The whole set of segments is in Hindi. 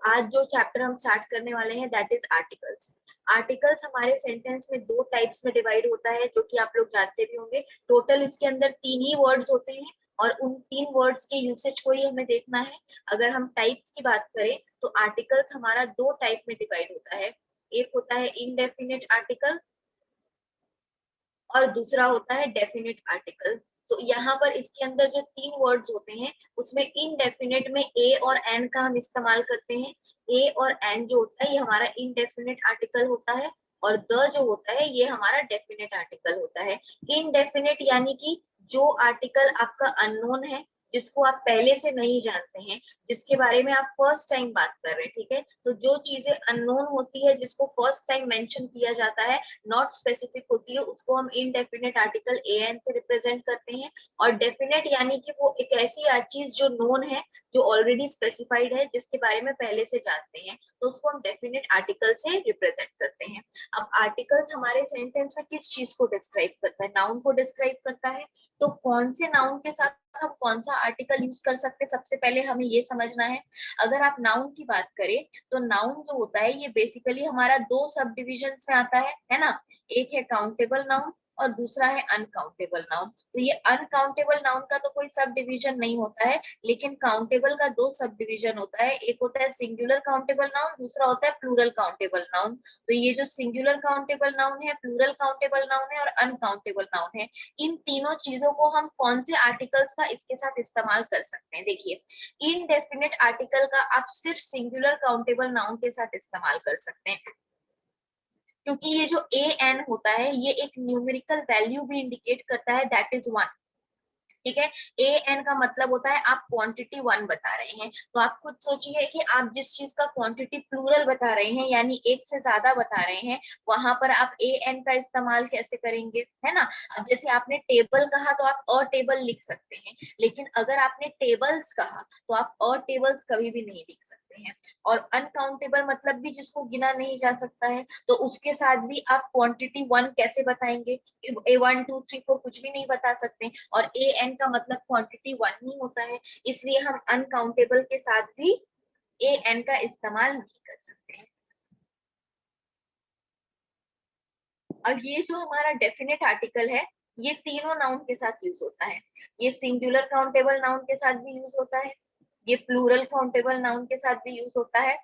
आज जो चैप्टर हम स्टार्ट करने वाले हैं दैट इज आर्टिकल्स। आर्टिकल्स हमारे सेंटेंस में दो टाइप्स में डिवाइड होता है, जो कि आप लोग जानते भी होंगे। टोटल इसके अंदर 3 ही वर्ड्स होते हैं और उन 3 वर्ड्स के यूसेज को ही हमें देखना है। अगर हम टाइप्स की बात करें तो आर्टिकल्स हमारा 2 टाइप में डिवाइड होता है। एक होता है इनडेफिनिट आर्टिकल और दूसरा होता है डेफिनिट आर्टिकल। तो यहाँ पर इसके अंदर जो 3 वर्ड्स होते हैं उसमें इनडेफिनिट में ए और एन का हम इस्तेमाल करते हैं। ए और एन जो होता है ये हमारा इनडेफिनिट आर्टिकल होता है और द जो होता है ये हमारा डेफिनिट आर्टिकल होता है। इनडेफिनिट यानी कि जो आर्टिकल आपका अननोन है, जिसको आप पहले से नहीं जानते हैं, जिसके बारे में आप फर्स्ट टाइम बात कर रहे हैं, ठीक है। तो जो चीजें अननोन होती है, जिसको फर्स्ट टाइम मेंशन किया जाता है, नॉट स्पेसिफिक होती है, उसको हम इनडेफिनेट आर्टिकल ए एन से रिप्रेजेंट करते हैं। और डेफिनेट यानी कि वो एक ऐसी चीज जो नोन है, जो ऑलरेडी स्पेसिफाइड है, जिसके बारे में पहले से जानते हैं, तो उसको हम डेफिनेट आर्टिकल से रिप्रेजेंट करते हैं। अब आर्टिकल्स हमारे सेंटेंस में किस चीज को डिस्क्राइब करता है? नाउन को डिस्क्राइब करता है। तो कौन से नाउन के साथ हम कौन सा आर्टिकल यूज कर सकते हैं, सबसे पहले हमें ये समझना है। अगर आप नाउन की बात करें तो नाउन जो होता है ये बेसिकली हमारा 2 सब डिविजन्स में आता है ना। एक है काउंटेबल नाउन और दूसरा है अनकाउंटेबल नाउन। तो ये अनकाउंटेबल नाउन का तो कोई सब डिवीजन नहीं होता है, लेकिन काउंटेबल का 2 सब डिवीजन होता है। एक होता है सिंगुलर काउंटेबल नाउन, दूसरा होता है प्लूरल काउंटेबल नाउन। तो ये जो सिंगुलर काउंटेबल नाउन है, प्लूरल काउंटेबल नाउन है और अनकाउंटेबल नाउन है, इन तीनों चीजों को हम कौन से आर्टिकल्स का इसके साथ इस्तेमाल कर सकते हैं? देखिए, इनडेफिनिट आर्टिकल का आप सिर्फ सिंगुलर काउंटेबल नाउन के साथ इस्तेमाल कर सकते हैं, क्योंकि ये जो ए एन होता है ये एक न्यूमेरिकल वैल्यू भी इंडिकेट करता है, दैट इज 1। ठीक है। ए एन का मतलब होता है आप क्वांटिटी 1 बता रहे हैं। तो आप खुद सोचिए कि आप जिस चीज का क्वांटिटी प्लूरल बता रहे हैं, यानी एक से ज्यादा बता रहे हैं, वहां पर आप ए एन का इस्तेमाल कैसे करेंगे, है ना। अब जैसे आपने टेबल कहा तो आप अ टेबल लिख सकते हैं, लेकिन अगर आपने टेबल्स कहा तो आप अ टेबल्स कभी भी नहीं लिख सकते हैं। और अनकाउंटेबल मतलब भी जिसको गिना नहीं जा सकता है, तो उसके साथ भी आप क्वांटिटी 1 कैसे बताएंगे? ए 1 2 3 4 कुछ भी नहीं बता सकते। और ए एन का मतलब क्वांटिटी 1 ही होता है, इसलिए हम अनकाउंटेबल के साथ भी ए एन का इस्तेमाल नहीं कर सकते हैं। अब ये जो हमारा डेफिनेट आर्टिकल है, ये तीनों नाउन के साथ यूज होता है। ये सिंगुलर काउंटेबल नाउन के साथ भी यूज होता है, ये प्लूरल काउंटेबल नाउन के साथ भी यूज होता है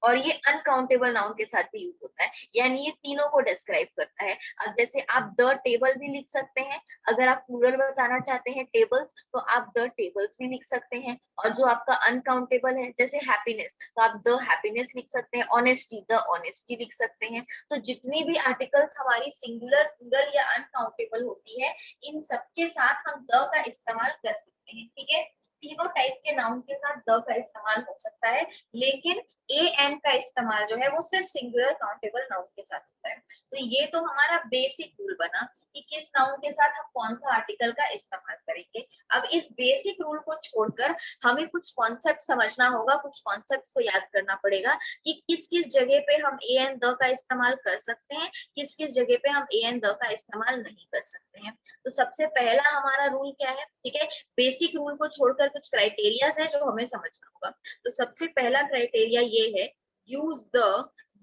और ये अनकाउंटेबल नाउन के साथ भी यूज होता है, यानी ये तीनों को डिस्क्राइब करता है। अब जैसे आप द टेबल भी लिख सकते हैं, अगर आप प्लूरल बताना चाहते हैं टेबल्स, तो आप द टेबल्स भी लिख सकते हैं। और जो आपका अनकाउंटेबल है, जैसे हैप्पीनेस, तो आप द हैप्पीनेस लिख सकते हैं। ऑनेस्टी, द ऑनेस्टी लिख सकते हैं। तो जितनी भी आर्टिकल्स हमारी सिंगुलर, प्लूरल या अनकाउंटेबल होती है, इन सबके साथ हम द का इस्तेमाल कर सकते हैं। ठीक है। तीनों टाइप के नाउन के साथ द का इस्तेमाल हो सकता है, लेकिन ए एन का इस्तेमाल जो है वो सिर्फ सिंगुलर काउंटेबल नाउन के साथ होता है। तो ये तो हमारा बेसिक रूल बना कि किस नाउन के साथ हम कौन सा आर्टिकल का इस्तेमाल करेंगे। अब इस बेसिक रूल को छोड़कर हमें कुछ कॉन्सेप्ट समझना होगा, कुछ कॉन्सेप्ट को याद करना पड़ेगा कि किस किस जगह पे हम ए एन द का इस्तेमाल कर सकते हैं, किस किस जगह पे हम ए एन द का इस्तेमाल नहीं कर सकते हैं। तो सबसे पहला हमारा रूल क्या है? ठीक है, बेसिक रूल को छोड़कर कुछ क्राइटेरियाज है जो हमें समझना होगा। तो सबसे पहला क्राइटेरिया ये है, use the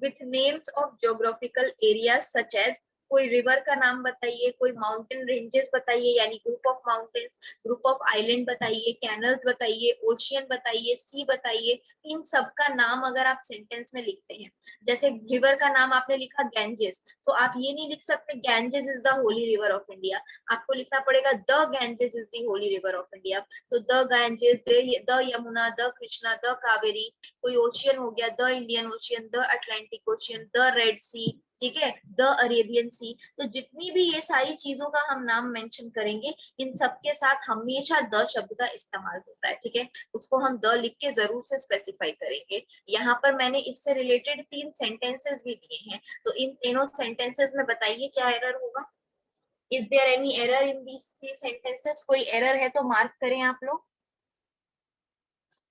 with names of geographical area such as, कोई रिवर का नाम बताइए, कोई माउंटेन रेंजेस बताइए, यानी group of mountains, group of island बताइए, कैनल्स बताइए, ओशियन बताइए, सी बताइए। इन सब का नाम अगर आप सेंटेंस में लिखते हैं, जैसे रिवर का नाम आपने लिखा गैंजेस, तो आप ये नहीं लिख सकते Ganges is the holy river of India, आपको लिखना पड़ेगा the Ganges is the holy river of India. तो the Ganges, the Yamuna, the Krishna, the Kaveri. कोई ओशियन हो गया, the Indian Ocean, the Atlantic Ocean, the Red Sea, ठीक है, द अरेबियन सी। तो जितनी भी ये सारी चीजों का हम नाम मेंशन करेंगे, इन सबके साथ हमेशा द शब्द का इस्तेमाल होता है। ठीक है, उसको हम द लिख के जरूर से स्पेसिफाई करेंगे। यहाँ पर मैंने इससे रिलेटेड 3 सेंटेंसेस भी दिए हैं, तो इन तीनों सेंटेंसेस में बताइए क्या एरर होगा। Is there any error in these 3 sentences? कोई एरर है तो मार्क करें आप लोग।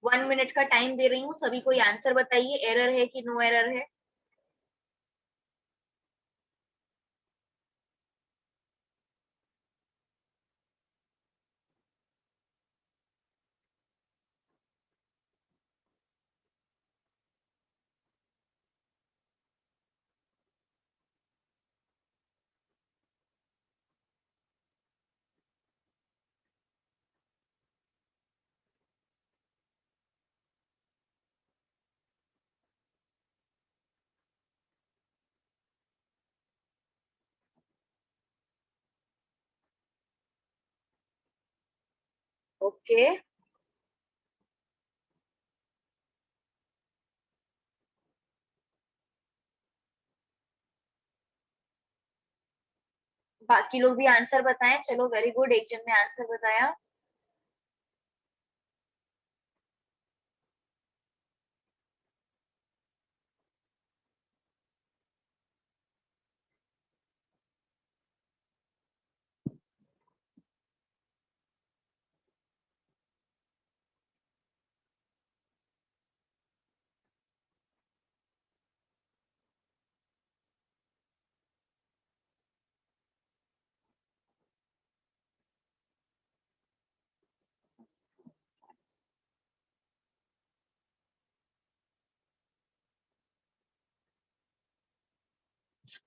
1 मिनट का टाइम दे रही हूँ, सभी कोई आंसर बताइए, एरर है कि नो एरर है। ओके, बाकी लोग भी आंसर बताएं। चलो वेरी गुड, एक जन ने आंसर बताया।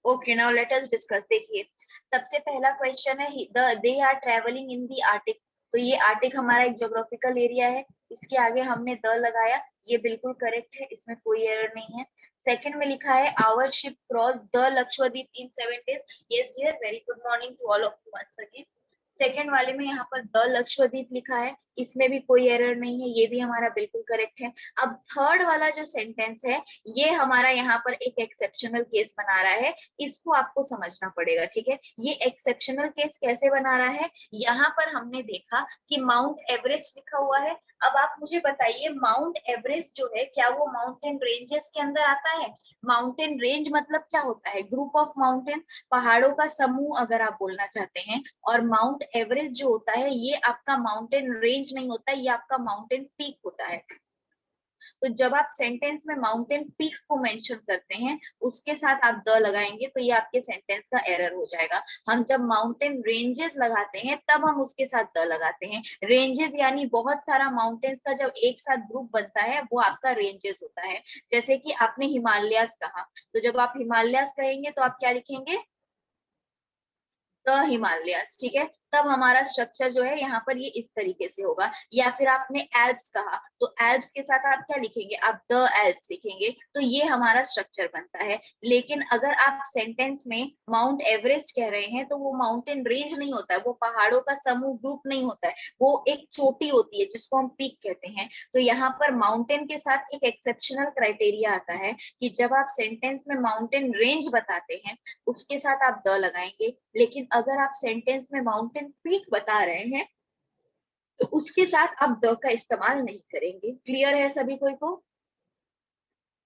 Okay, now let us discuss. देखिए, सबसे पहला क्वेश्चन है they are travelling in the Arctic. तो ये आर्टिक हमारा एक ज्योग्राफिकल एरिया है, इसके आगे हमने द लगाया, ये बिल्कुल करेक्ट है, इसमें कोई एरर नहीं है। सेकंड में लिखा है our ship cross the Lakshadweep in 7 days। Yes dear, very good morning to all of you once again. Second वाले में यहाँ पर द लक्षद्वीप लिखा है, इसमें भी कोई एरर नहीं है, ये भी हमारा बिल्कुल करेक्ट है। अब थर्ड वाला जो सेंटेंस है, ये हमारा यहाँ पर एक एक्सेप्शनल केस बना रहा है, इसको आपको समझना पड़ेगा, ठीक है। ये एक्सेप्शनल केस कैसे बना रहा है, यहाँ पर हमने देखा कि माउंट एवरेस्ट लिखा हुआ है। अब आप मुझे बताइए, माउंट एवरेस्ट जो है, क्या वो माउंटेन रेंजेस के अंदर आता है? माउंटेन रेंज मतलब क्या होता है? ग्रुप ऑफ माउंटेन, पहाड़ों का समूह अगर आप बोलना चाहते हैं। और माउंट एवरेस्ट जो होता है, ये आपका माउंटेन रेंज नहीं होता, ये आपका माउंटेन पीक होता है। तो जब आप सेंटेंस में माउंटेन पीक को मेंशन करते हैं, उसके साथ आप द लगाएंगे, तो ये आपके सेंटेंस का एरर हो जाएगा। हम जब माउंटेन रेंजेस लगाते हैं, तब हम उसके साथ द लगाते हैं। रेंजेस यानी बहुत सारा माउंटेन्स का जब एक साथ ग्रुप बनता है, वो आपका रेंजेस होता है। जैसे कि आपने हिमालयास कहा, तो जब आप हिमालयास कहेंगे तो आप क्या लिखेंगे? द हिमालयस, ठीक है। तब हमारा स्ट्रक्चर जो है यहाँ पर ये इस तरीके से होगा। या फिर आपने एल्प्स कहा, तो एल्प्स के साथ आप क्या लिखेंगे? आप द एल्प्स लिखेंगे, तो ये हमारा स्ट्रक्चर बनता है। लेकिन अगर आप सेंटेंस में माउंट एवरेस्ट कह रहे हैं, तो वो माउंटेन रेंज नहीं होता है, वो पहाड़ों का समूह ग्रुप नहीं होता है, वो एक चोटी होती है जिसको हम पीक कहते हैं। तो यहाँ पर माउंटेन के साथ एक एक्सेप्शनल क्राइटेरिया आता है कि जब आप सेंटेंस में माउंटेन रेंज बताते हैं, उसके साथ आप द लगाएंगे। लेकिन अगर आप सेंटेंस में माउंटेन पीक बता रहे हैं, तो उसके साथ आप द का इस्तेमाल नहीं करेंगे। क्लियर है सभी कोई को?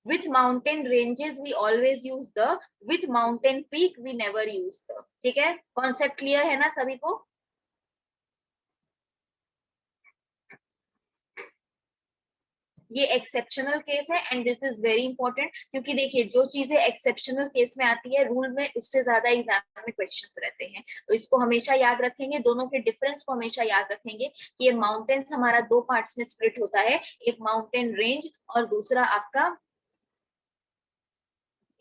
With mountain ranges we always use the, with mountain peak we never use the. ठीक है, कॉन्सेप्ट क्लियर है ना सभी को? ये एक्सेप्शनल केस है and this is very important, क्योंकि देखिए, जो चीजें एक्सेप्शनल केस में आती है, रूल में उससे ज्यादा एग्जाम में क्वेश्चंस रहते हैं। तो इसको हमेशा याद रखेंगे, दोनों के डिफरेंस को हमेशा याद रखेंगे कि ये माउंटेन्स हमारा दो पार्ट्स में स्प्लिट होता है, एक माउंटेन रेंज और दूसरा आपका,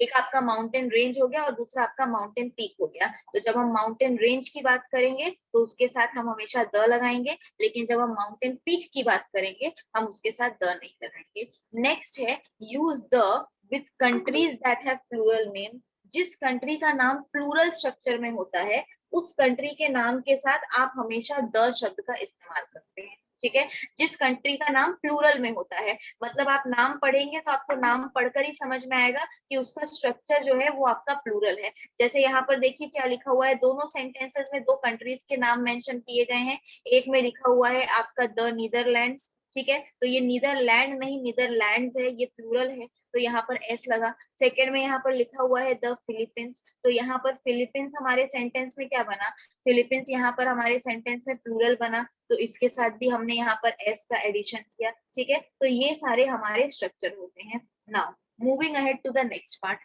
एक आपका माउंटेन रेंज हो गया और दूसरा आपका माउंटेन पीक हो गया। तो जब हम माउंटेन रेंज की बात करेंगे, तो उसके साथ हम हमेशा द लगाएंगे। लेकिन जब हम माउंटेन पीक की बात करेंगे, हम उसके साथ द नहीं लगाएंगे। नेक्स्ट है use the with countries that have plural name. जिस कंट्री का नाम प्लूरल स्ट्रक्चर में होता है, उस कंट्री के नाम के साथ आप हमेशा द शब्द का इस्तेमाल करते हैं। ठीक है, जिस कंट्री का नाम प्लूरल में होता है, मतलब आप नाम पढ़ेंगे तो आपको नाम पढ़कर ही समझ में आएगा कि उसका स्ट्रक्चर जो है वो आपका प्लूरल है। जैसे यहाँ पर देखिए क्या लिखा हुआ है, दोनों सेंटेंसेस में दो कंट्रीज के नाम मेंशन किए गए हैं। एक में लिखा हुआ है आपका द नीदरलैंड्स, ठीक है, तो ये नीदरलैंड नहीं नीदरलैंड्स है, ये प्लूरल है, तो यहाँ पर एस लगा। सेकेंड में यहाँ पर लिखा हुआ है द फिलीपींस, तो यहाँ पर फिलीपींस हमारे सेंटेंस में क्या बना? फिलीपींस यहाँ पर हमारे सेंटेंस में प्लूरल बना, तो इसके साथ भी हमने यहाँ पर एस का एडिशन किया। ठीक है, तो ये सारे हमारे स्ट्रक्चर होते हैं। Now moving ahead to the next part.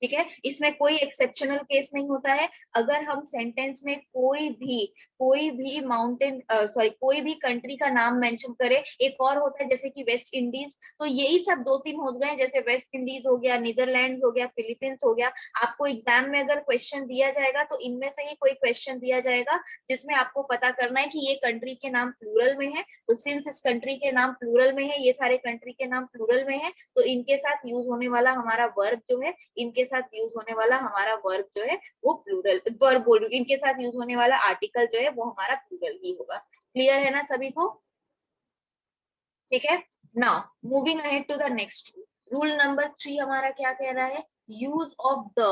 ठीक है, इसमें कोई एक्सेप्शनल केस नहीं होता है। अगर हम सेंटेंस में कोई भी माउंटेन सॉरी कोई भी कंट्री का नाम मेंशन करें, एक और होता है जैसे कि वेस्ट इंडीज, तो यही सब दो तीन हो गए, जैसे वेस्ट इंडीज हो गया, नीदरलैंड हो गया, फिलीपींस हो गया। आपको एग्जाम में अगर क्वेश्चन दिया जाएगा, तो इनमें से ही कोई क्वेश्चन दिया जाएगा जिसमें आपको पता करना है कि ये कंट्री के नाम प्लूरल में है। तो सिंस इस कंट्री के नाम प्लूरल में है, ये सारे कंट्री के नाम प्लूरल में है, तो इनके साथ यूज होने वाला हमारा वर्ब जो है, इनके साथ यूज होने वाला हमारा वर्ब जो है वो प्लूरल वर्ब बोल रही हूँ, इनके साथ यूज होने वाला आर्टिकल जो है वो हमारा प्लूरल ही होगा। क्लियर है ना सभी को? ठीक है। Now moving ahead to the next rule. Rule number 3 हमारा क्या कह रहा है? Use of the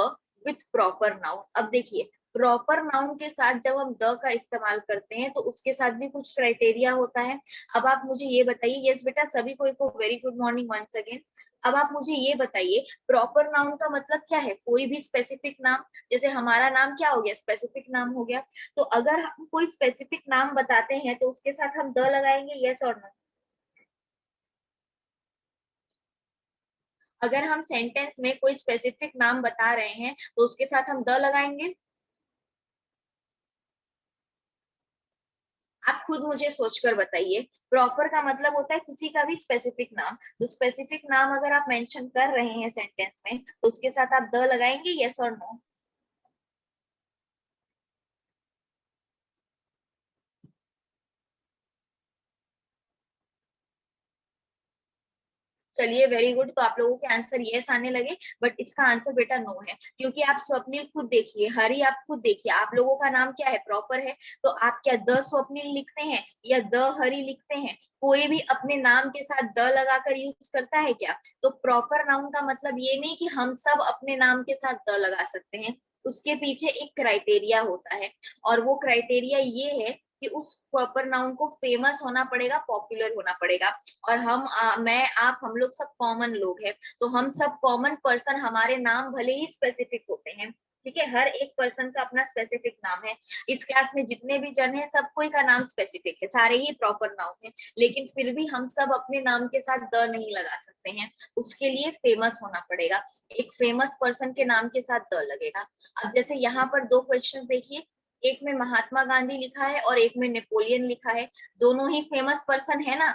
with proper noun. अब देखिए, प्रॉपर नाउन के साथ जब हम द का इस्तेमाल करते हैं तो उसके साथ भी कुछ क्राइटेरिया होता है। अब आप मुझे ये बताइए, यस बेटा सभी को very good morning once again. अब आप मुझे ये बताइए, प्रॉपर नाउन का मतलब क्या है? कोई भी स्पेसिफिक नाम, जैसे हमारा नाम क्या हो गया? स्पेसिफिक नाम हो गया। तो अगर हम कोई स्पेसिफिक नाम बताते हैं तो उसके साथ हम द लगाएंगे, यस और नो? अगर हम सेंटेंस में कोई स्पेसिफिक नाम बता रहे हैं तो उसके साथ हम द लगाएंगे। आप खुद मुझे सोचकर बताइए। प्रॉपर का मतलब होता है किसी का भी स्पेसिफिक नाम। तो स्पेसिफिक नाम अगर आप मेंशन कर रहे हैं सेंटेंस में तो उसके साथ आप द लगाएंगे, यस और नो? चलिए वेरी गुड, तो आप लोगों के आंसर यस आने लगे, बट इसका आंसर बेटा नो है। क्योंकि आप स्वप्निल खुद देखिए, हरी आप खुद देखिए, आप लोगों का नाम क्या है? प्रॉपर है। तो आप क्या द स्वप्निल लिखते हैं या द हरी लिखते हैं? कोई भी अपने नाम के साथ द लगाकर यूज करता है क्या? तो प्रॉपर नाउन का मतलब ये नहीं कि हम सब अपने नाम के साथ द लगा सकते हैं। उसके पीछे एक क्राइटेरिया होता है, और वो क्राइटेरिया ये है कि उस प्रॉपर नाउन को फेमस होना पड़ेगा, पॉपुलर होना पड़ेगा। और मैं आप हम लोग सब कॉमन लोग हैं, तो हम सब कॉमन पर्सन, हमारे नाम भले ही स्पेसिफिक होते हैं, ठीक है, हर एक पर्सन का अपना स्पेसिफिक नाम है। इस क्लास में जितने भी जन हैं सब कोई का नाम स्पेसिफिक है, सारे ही प्रॉपर नाउन है, लेकिन फिर भी हम सब अपने नाम के साथ द नहीं लगा सकते हैं। उसके लिए फेमस होना पड़ेगा, एक फेमस पर्सन के नाम के साथ द लगेगा। अब जैसे यहाँ पर दो क्वेश्चंस देखिए, एक में महात्मा गांधी लिखा है और एक में नेपोलियन लिखा है। दोनों ही फेमस पर्सन है ना?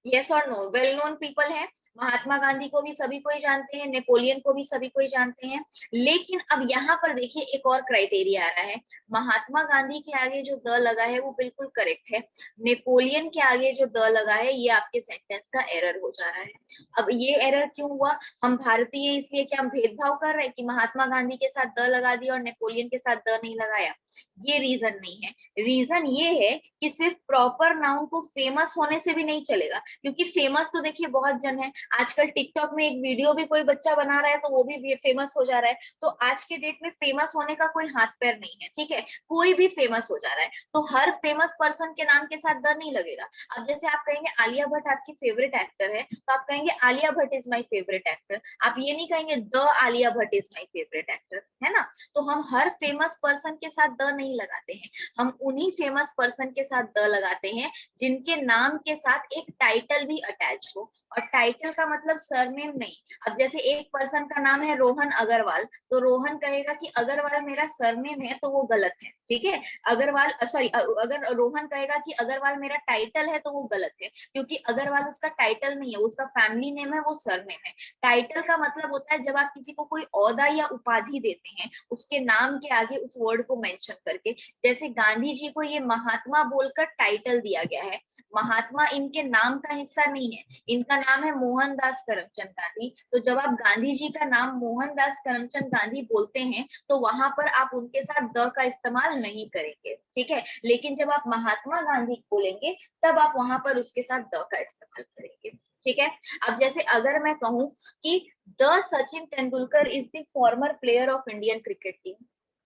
यस और नो? वेल नोन पीपल है। महात्मा गांधी को भी सभी को ही जानते हैं, नेपोलियन को भी सभी को ही जानते हैं। लेकिन अब यहाँ पर देखिए एक और क्राइटेरिया आ रहा है। महात्मा गांधी के आगे जो द लगा है वो बिल्कुल करेक्ट है। नेपोलियन के आगे जो द लगा है ये आपके सेंटेंस का एरर हो जा रहा है। अब ये एरर क्यों हुआ? हम भारतीय इसलिए क्या हम भेदभाव कर रहे हैं कि महात्मा गांधी के साथ द लगा दिया और नेपोलियन के साथ द नहीं लगाया? ये रीजन नहीं है। रीजन ये है कि सिर्फ प्रॉपर नाउन को फेमस होने से भी नहीं चलेगा, क्योंकि फेमस तो देखिए बहुत जन है। आजकल टिकटॉक में एक वीडियो भी कोई बच्चा बना रहा है तो वो भी फेमस हो जा रहा है। तो आज के डेट में फेमस होने का कोई हाथ पैर नहीं है, ठीक है, कोई भी फेमस हो जा रहा है। तो हर फेमस पर्सन के नाम के साथ द नहीं लगेगा। अब जैसे आप कहेंगे आलिया भट्ट आपकी फेवरेट एक्टर है, तो आप कहेंगे Alia Bhatt is my favourite actor. आप ये नहीं कहेंगे the Alia Bhatt is my favourite actor, है ना? तो हम हर फेमस पर्सन के साथ द नहीं लगाते हैं, हम उन्हीं फेमस पर्सन के साथ द लगाते हैं जिनके नाम के साथ एक टाइटल भी अटैच हो। और टाइटल का मतलब सरनेम नहीं। अब जैसे एक पर्सन का नाम है रोहन अग्रवाल, तो रोहन कहेगा कि अग्रवाल मेरा सरनेम है तो वो गलत है, ठीक है। अग्रवाल सॉरी, अगर रोहन कहेगा कि अग्रवाल मेरा टाइटल है तो वो गलत है, क्योंकि अग्रवाल उसका टाइटल नहीं है, उसका फैमिली नेम है, वो सरनेम है। टाइटल का मतलब होता है जब आप किसी को कोई ओहदा या उपाधि देते हैं उसके नाम के आगे उस वर्ड को मेंशन करके। जैसे गांधी जी को ये महात्मा बोलकर टाइटल दिया गया है, महात्मा इनके नाम का हिस्सा नहीं है, इनका नाम है मोहनदास करमचंद गांधी। तो जब आप गांधी जी का नाम मोहनदास करमचंद गांधी बोलते हैं तो वहां पर आप उनके साथ द का इस्तेमाल नहीं करेंगे, ठीक है। लेकिन जब आप महात्मा गांधी बोलेंगे तब आप वहां पर उसके साथ द का इस्तेमाल करेंगे, ठीक है। अब जैसे अगर मैं कहूं कि the Sachin Tendulkar is the former player of Indian cricket team,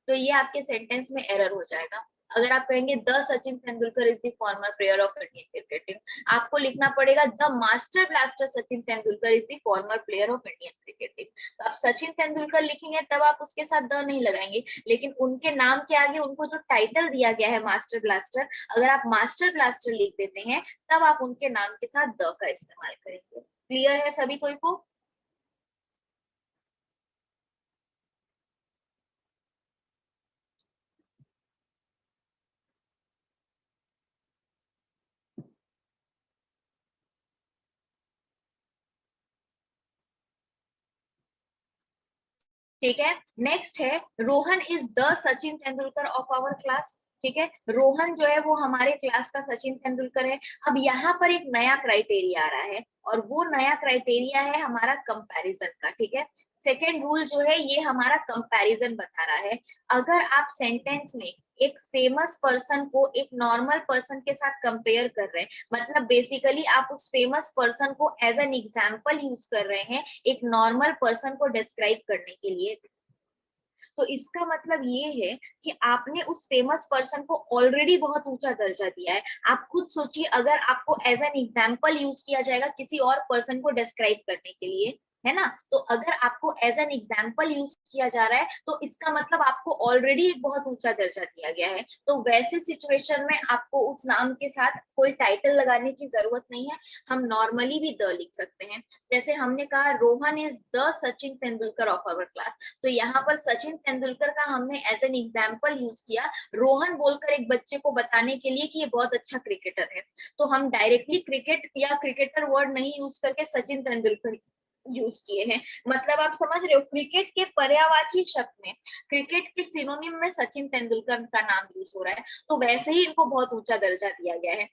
तो ये आपके सेंटेंस में एरर हो जाएगा। अगर आप कहेंगे the Sachin Tendulkar is the former player of Indian cricket team, आपको लिखना पड़ेगा the master blaster Sachin Tendulkar is the former player of Indian cricket team. तो आप सचिन तेंदुलकर लिखेंगे तब आप उसके साथ द नहीं लगाएंगे, लेकिन उनके नाम के आगे उनको जो टाइटल दिया गया है मास्टर ब्लास्टर, अगर आप मास्टर ब्लास्टर लिख देते हैं तब आप उनके नाम के साथ द का इस्तेमाल करेंगे। क्लियर है सभी कोई को? ठीक है। नेक्स्ट है Rohan is the Sachin Tendulkar of our class. ठीक है, रोहन जो है वो हमारे क्लास का सचिन तेंदुलकर है। अब यहाँ पर एक नया क्राइटेरिया आ रहा है, और वो नया क्राइटेरिया है हमारा कंपैरिजन का, ठीक है। सेकेंड रूल जो है ये हमारा कंपैरिजन बता रहा है। अगर आप सेंटेंस में एक फेमस पर्सन को एक नॉर्मल पर्सन के साथ कंपेयर कर रहे हैं, मतलब बेसिकली आप उस फेमस पर्सन को एज एन एग्जाम्पल यूज कर रहे हैं एक नॉर्मल पर्सन को डिस्क्राइब करने के लिए, तो इसका मतलब ये है कि आपने उस फेमस पर्सन को ऑलरेडी बहुत ऊंचा दर्जा दिया है। आप खुद सोचिए, अगर आपको एज एन एग्जाम्पल यूज किया जाएगा किसी और पर्सन को डिस्क्राइब करने के लिए, है ना, तो अगर आपको एज एन एग्जाम्पल यूज किया जा रहा है तो इसका मतलब आपको ऑलरेडी एक बहुत ऊंचा दर्जा दिया गया है। तो वैसे सिचुएशन में आपको उस नाम के साथ कोई टाइटल लगाने की जरूरत नहीं है, हम नॉर्मली भी द लिख सकते हैं। जैसे हमने कहा Rohan is the Sachin Tendulkar of our class, तो यहाँ पर सचिन तेंदुलकर का हमने एज एन एग्जाम्पल यूज किया रोहन बोलकर एक बच्चे को बताने के लिए कि ये बहुत अच्छा क्रिकेटर है। तो हम डायरेक्टली क्रिकेट या क्रिकेटर वर्ड नहीं यूज करके सचिन तेंदुलकर यूज किए हैं। मतलब आप समझ रहे हो, क्रिकेट के पर्यायवाची शब्द में, क्रिकेट के सिनोनिम में सचिन तेंदुलकर का नाम यूज हो रहा है, तो वैसे ही इनको बहुत ऊंचा दर्जा दिया गया है।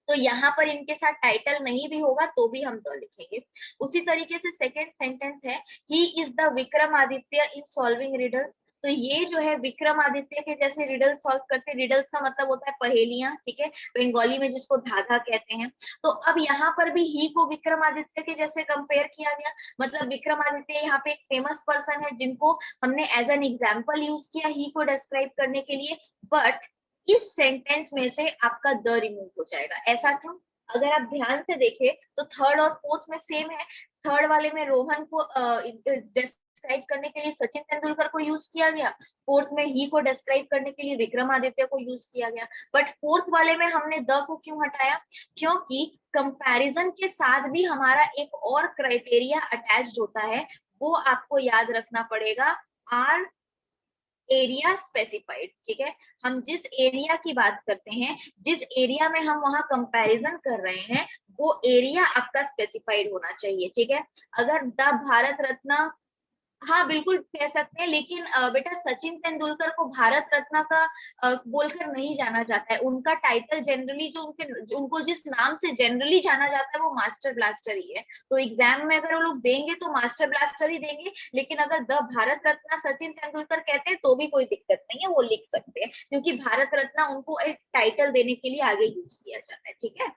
तो यहाँ पर इनके साथ टाइटल नहीं भी होगा तो भी हम द लिखेंगे। उसी तरीके से सेकंड सेंटेंस है ही is the Vikramaditya in solving riddles, तो ये जो है विक्रमादित्य के जैसे रिडल सॉल्व करते, रिडल्स का मतलब होता है पहेलियां, ठीक है, बंगाली में जिसको धागा कहते हैं। तो अब यहाँ पर भी ही को विक्रमादित्य के जैसे कंपेयर किया गया, मतलब विक्रमादित्य यहाँ पे एक फेमस पर्सन है जिनको हमने एज एन एग्जाम्पल यूज किया ही को डिस्क्राइब करने के लिए, बट इस सेंटेंस में से आपका द रिमूव हो जाएगा। ऐसा क्यों? अगर आप ध्यान से देखें तो थर्ड और फोर्थ में सेम है। थर्ड वाले में रोहन को डिस्क्राइब करने के लिए सचिन तेंदुलकर को यूज किया गया, फोर्थ में ही को डिस्क्राइब करने के लिए विक्रमादित्य को यूज किया गया, बट फोर्थ वाले में हमने द को क्यों हटाया? क्योंकि कंपैरिजन के साथ भी हमारा एक और क्राइटेरिया अटैच्ड होता है, वो आपको याद रखना पड़ेगा, आर एरिया स्पेसिफाइड, ठीक है। हम जिस एरिया की बात करते हैं, जिस एरिया में हम वहां कंपैरिजन कर रहे हैं, वो एरिया आपका स्पेसिफाइड होना चाहिए, ठीक है। अगर द भारत रत्न, हाँ बिल्कुल कह सकते हैं, लेकिन बेटा सचिन तेंदुलकर को भारत रत्न का बोलकर नहीं जाना जाता है। उनका टाइटल जनरली जो उनको जिस नाम से जनरली जाना जाता है वो मास्टर ब्लास्टर ही है। तो एग्जाम में अगर वो लोग देंगे तो मास्टर ब्लास्टर ही देंगे, लेकिन अगर द भारत रत्न सचिन तेंदुलकर कहते हैं तो भी कोई दिक्कत नहीं है, वो लिख सकते हैं, क्योंकि भारत रत्न उनको एक टाइटल देने के लिए आगे यूज किया जाता है, ठीक है।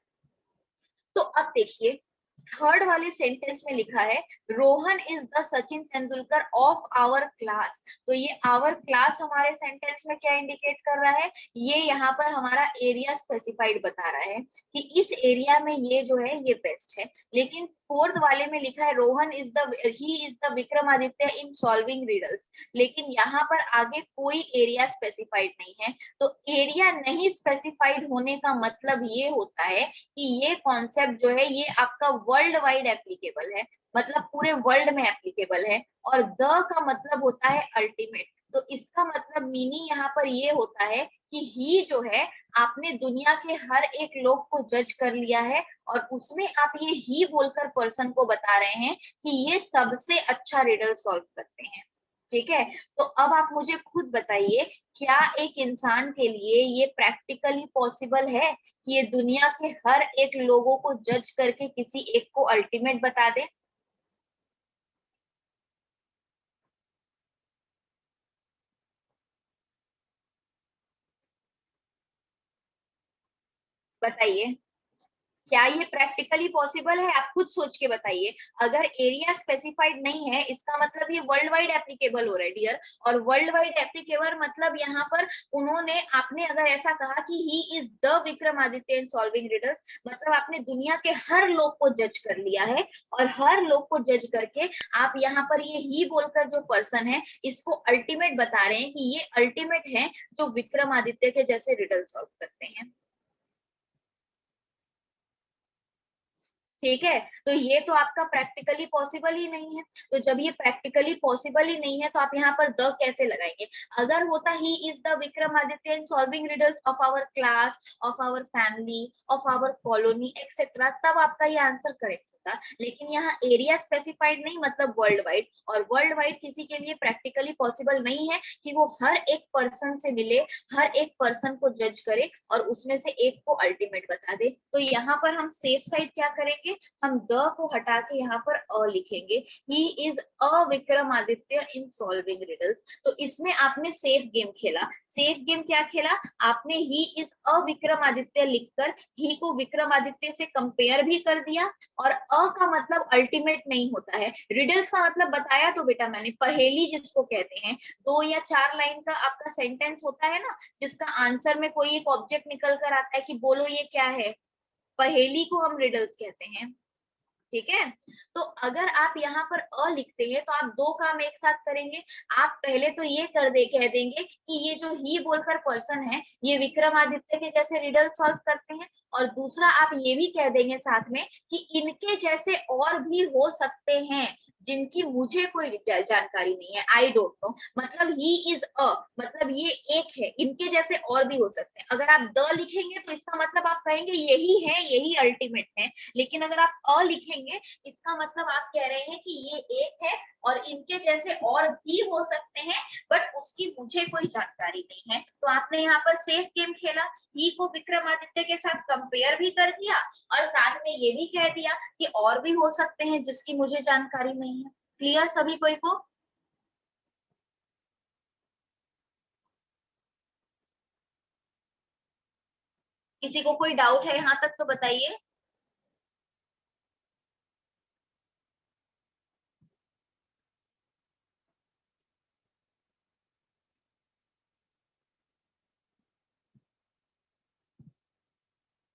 तो अब देखिए थर्ड वाले सेंटेंस में लिखा है Rohan is the Sachin Tendulkar of our class, तो ये आवर क्लास हमारे सेंटेंस में क्या इंडिकेट कर रहा है? ये यहाँ पर हमारा एरिया स्पेसिफाइड बता रहा है कि इस एरिया में ये जो है ये बेस्ट है। लेकिन फोर्थ वाले में लिखा है Rohan is the he is the Vikramaditya in solving riddles, लेकिन यहाँ पर आगे कोई एरिया स्पेसिफाइड नहीं है। तो एरिया नहीं स्पेसिफाइड होने का मतलब ये होता है कि ये कॉन्सेप्ट जो है ये आपका वर्ल्ड वाइड एप्लीकेबल है, मतलब पूरे वर्ल्ड में एप्लीकेबल है, और द का मतलब होता है अल्टीमेट। तो इसका मतलब मीनिंग यहाँ पर ये होता है कि ही जो है आपने दुनिया के हर एक लोग को जज कर लिया है, और उसमें आप ये ही बोलकर पर्सन को बता रहे हैं कि ये सबसे अच्छा रिडल सॉल्व करते हैं, ठीक है। तो अब आप मुझे खुद बताइए, क्या एक इंसान के लिए ये प्रैक्टिकली पॉसिबल है कि ये दुनिया के हर एक लोगों को जज करके किसी एक को अल्टीमेट बता दे? बताइए, क्या ये प्रैक्टिकली पॉसिबल है? आप खुद सोच के बताइए। अगर एरिया स्पेसिफाइड नहीं है इसका मतलब ये वर्ल्ड वाइड एप्लीकेबल हो रहा है डियर, और वर्ल्ड वाइड एप्लीकेबल मतलब यहाँ पर उन्होंने, आपने अगर ऐसा कहा कि ही is the Vikramaditya in solving riddles, मतलब आपने दुनिया के हर लोग को जज कर लिया है, और हर लोग को जज करके आप यहाँ पर ये ही बोलकर जो पर्सन है इसको अल्टीमेट बता रहे हैं कि ये अल्टीमेट है जो विक्रमादित्य के जैसे रिडल सॉल्व करते हैं, ठीक है। तो ये तो आपका प्रैक्टिकली पॉसिबल ही नहीं है। तो जब ये प्रैक्टिकली पॉसिबल ही नहीं है तो आप यहाँ पर द कैसे लगाएंगे? अगर होता ही is the Vikramaditya in solving riddles of our class, of our family, of our colony etcetera, तब आपका ये आंसर करेक्ट। होता, लेकिन यहाँ एरिया स्पेसिफाइड नहीं मतलब वर्ल्ड वाइड, और वर्ल्ड वाइड किसी के लिए प्रैक्टिकली पॉसिबल नहीं है कि वो हर एक पर्सन से मिले, हर एक पर्सन को जज करे और उसमें से एक को अल्टीमेट बता दे। तो यहाँ पर हम सेफ साइड क्या करेंगे, हम द को हटा के यहाँ पर अ लिखेंगे, he is a Vikramaditya in solving riddles. तो इसमें आपने सेफ गेम खेला। सेफ गेम क्या खेला आपने, ही इज अ विक्रमादित्य लिखकर ही को विक्रमादित्य से कंपेयर भी कर दिया, और अ का मतलब अल्टीमेट नहीं होता है। रिडल्स का मतलब बताया तो बेटा मैंने, पहेली जिसको कहते हैं, 2 या 4 लाइन का आपका सेंटेंस होता है ना, जिसका आंसर में कोई एक ऑब्जेक्ट निकल कर आता है कि बोलो ये क्या है, पहेली को हम रिडल्स कहते हैं। ठीक है, तो अगर आप यहाँ पर अ लिखते हैं तो आप 2 काम एक साथ करेंगे। आप पहले तो ये कह देंगे कि ये जो ही बोलकर पर्सन है ये विक्रमादित्य के जैसे रिडल सॉल्व करते हैं, और दूसरा आप ये भी कह देंगे साथ में कि इनके जैसे और भी हो सकते हैं जिनकी मुझे कोई जानकारी नहीं है, आई डोंट नो। मतलब ही इज अ मतलब ये एक है, इनके जैसे और भी हो सकते हैं। अगर आप द लिखेंगे तो इसका मतलब आप कहेंगे यही है, यही अल्टीमेट है। लेकिन अगर आप अ लिखेंगे इसका मतलब आप कह रहे हैं कि ये एक है और इनके जैसे और भी हो सकते हैं, बट उसकी मुझे कोई जानकारी नहीं है। तो आपने यहाँ पर सेफ गेम खेला, ही को विक्रमादित्य के साथ कंपेयर भी कर दिया और साथ में ये भी कह दिया कि और भी हो सकते हैं जिसकी मुझे जानकारी नहीं है। क्लियर सभी कोई को? किसी को कोई डाउट है यहाँ तक तो बताइए।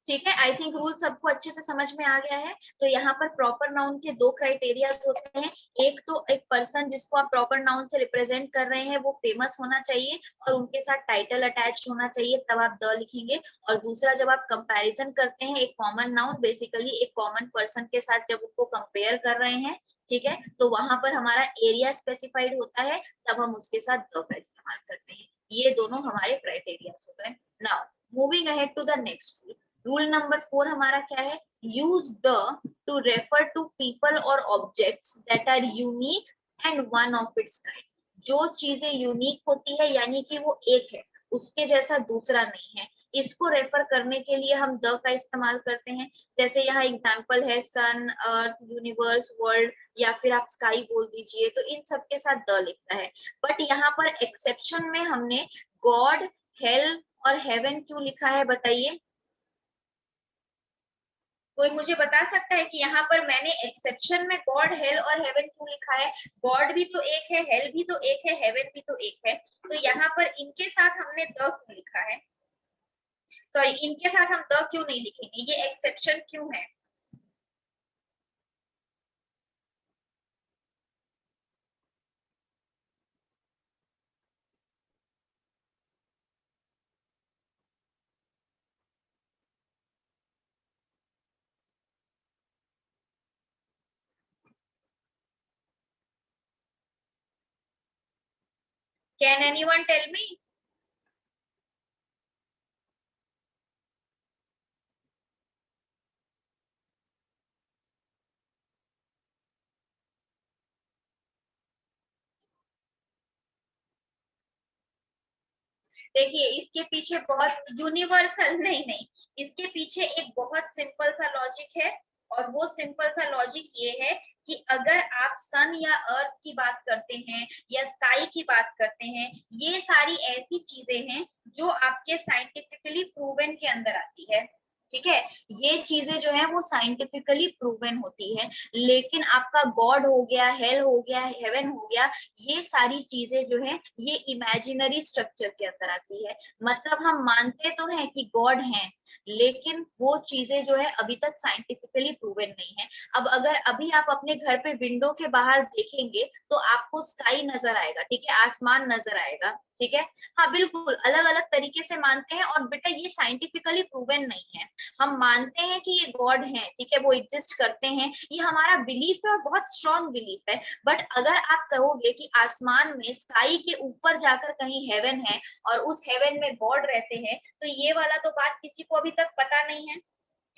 ठीक है, आई थिंक रूल सबको अच्छे से समझ में आ गया है। तो यहाँ पर प्रॉपर नाउन के 2 क्राइटेरिया होते हैं। एक तो एक पर्सन जिसको आप प्रॉपर नाउन से रिप्रेजेंट कर रहे हैं वो फेमस होना चाहिए और उनके साथ टाइटल अटैच होना चाहिए, तब आप द लिखेंगे। और दूसरा, जब आप कंपैरिजन करते हैं एक कॉमन नाउन बेसिकली एक कॉमन पर्सन के साथ जब उसको कंपेयर कर रहे हैं, ठीक है, तो वहां पर हमारा एरिया स्पेसिफाइड होता है, तब हम उसके साथ द का इस्तेमाल करते हैं। ये दोनों हमारे क्राइटेरिया हो गए। Now moving ahead to the next rule. Rule number 4 हमारा क्या है, use the to refer to people और objects that are unique and one of its kind. जो चीजें यूनिक होती है यानी कि वो एक है, उसके जैसा दूसरा नहीं है, इसको रेफर करने के लिए हम द का इस्तेमाल करते हैं। जैसे यहाँ एग्जांपल है सन, अर्थ, यूनिवर्स, वर्ल्ड, या फिर आप स्काई बोल दीजिए, तो इन सब के साथ द लिखता है। बट यहाँ पर एक्सेप्शन में हमने गॉड, हेल और हेवन क्यों लिखा है बताइए? कोई मुझे बता सकता है कि यहाँ पर मैंने एक्सेप्शन में गॉड, हेल और हेवन क्यों लिखा है? गॉड भी तो एक है, हेल भी तो एक है, हेवन भी तो एक है, तो यहाँ पर इनके साथ हमने द क्यों लिखा है? सॉरी, इनके साथ हम द क्यों नहीं लिखेंगे, ये एक्सेप्शन क्यों है? Can anyone tell me? देखिए इसके पीछे बहुत यूनिवर्सल नहीं नहीं, इसके पीछे एक बहुत सिंपल सा लॉजिक है, और वो सिंपल सा लॉजिक ये है कि अगर आप सन या अर्थ की बात करते हैं या स्काई की बात करते हैं, ये सारी ऐसी चीजें हैं जो आपके साइंटिफिकली प्रूवन के अंदर आती है। ठीक है, ये चीजें जो है वो साइंटिफिकली प्रूवन होती है। लेकिन आपका गॉड हो गया, हेल हो गया, हेवन हो गया, ये सारी चीजें जो है ये इमेजिनरी स्ट्रक्चर के अंदर आती है। मतलब हम मानते तो हैं कि गॉड हैं, लेकिन वो चीजें जो है अभी तक साइंटिफिकली प्रूवन नहीं है। अब अगर अभी आप अपने घर पे विंडो के बाहर देखेंगे तो आपको स्काई नजर आएगा, ठीक है, आसमान नजर आएगा, ठीक है। हाँ बिल्कुल अलग अलग तरीके से मानते हैं, और बेटा ये साइंटिफिकली प्रूवन नहीं है। हम मानते हैं कि ये गॉड है, ठीक है, वो एग्जिस्ट करते हैं, ये हमारा बिलीफ है और बहुत स्ट्रॉन्ग बिलीफ है। बट अगर आप कहोगे कि आसमान में स्काई के ऊपर जाकर कहीं हेवन है और उस हेवन में गॉड रहते हैं, तो ये वाला तो बात किसी को अभी तक पता नहीं है।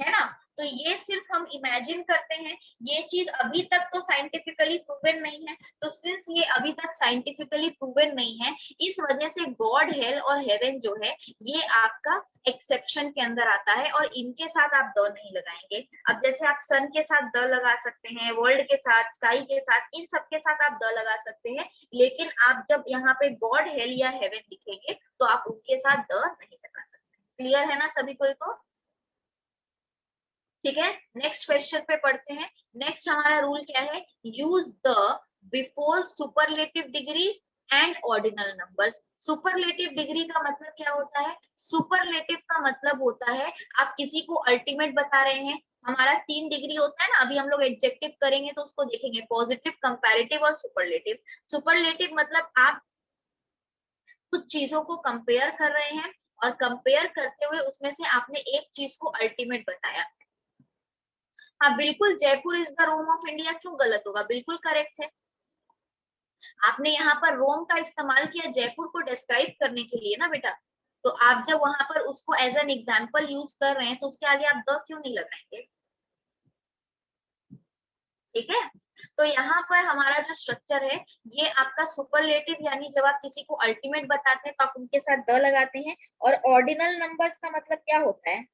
है ना। तो ये सिर्फ हम इमेजिन करते हैं, ये चीज अभी तक तो साइंटिफिकली प्रूवन नहीं है। तो सिंस ये अभी तक साइंटिफिकली प्रूवन नहीं है, इस वजह से गॉड, हेल और हेवन जो है ये आपका एक्सेप्शन के अंदर आता है, और इनके साथ आप द नहीं लगाएंगे। अब जैसे आप सन के साथ द लगा सकते हैं, वर्ल्ड के साथ, स्काई के साथ, इन सब के साथ आप द लगा सकते हैं, लेकिन आप जब यहाँ पे गॉड, हेल या हेवन लिखेंगे तो आप उनके साथ द नहीं लगा सकते। क्लियर है ना सभी कोई को? ठीक है, नेक्स्ट क्वेश्चन पे पढ़ते हैं। नेक्स्ट हमारा रूल क्या है, use the before superlative degrees and ordinal numbers. Superlative degree का मतलब क्या होता है, सुपरलेटिव का मतलब होता है आप किसी को अल्टीमेट बता रहे हैं। हमारा 3 डिग्री होता है ना, अभी हम लोग एडजेक्टिव करेंगे तो उसको देखेंगे, पॉजिटिव, कंपैरेटिव और सुपरलेटिव। सुपरलेटिव मतलब आप कुछ चीजों को कंपेयर कर रहे हैं, और कंपेयर करते हुए उसमें से आपने एक चीज को अल्टीमेट बताया। हाँ बिल्कुल, Jaipur is the Rome of India क्यों गलत होगा, बिल्कुल करेक्ट है। आपने यहाँ पर रोम का इस्तेमाल किया जयपुर को डिस्क्राइब करने के लिए ना बेटा, तो आप जब वहां पर उसको एज एन एग्जाम्पल यूज कर रहे हैं तो उसके आगे आप द क्यों नहीं लगाएंगे? ठीक है, तो यहाँ पर हमारा जो स्ट्रक्चर है, ये आपका सुपरलेटिव, यानी जब आप किसी को अल्टीमेट बताते हैं तो आप उनके साथ द लगाते हैं। और ऑर्डिनल नंबर्स का मतलब क्या होता है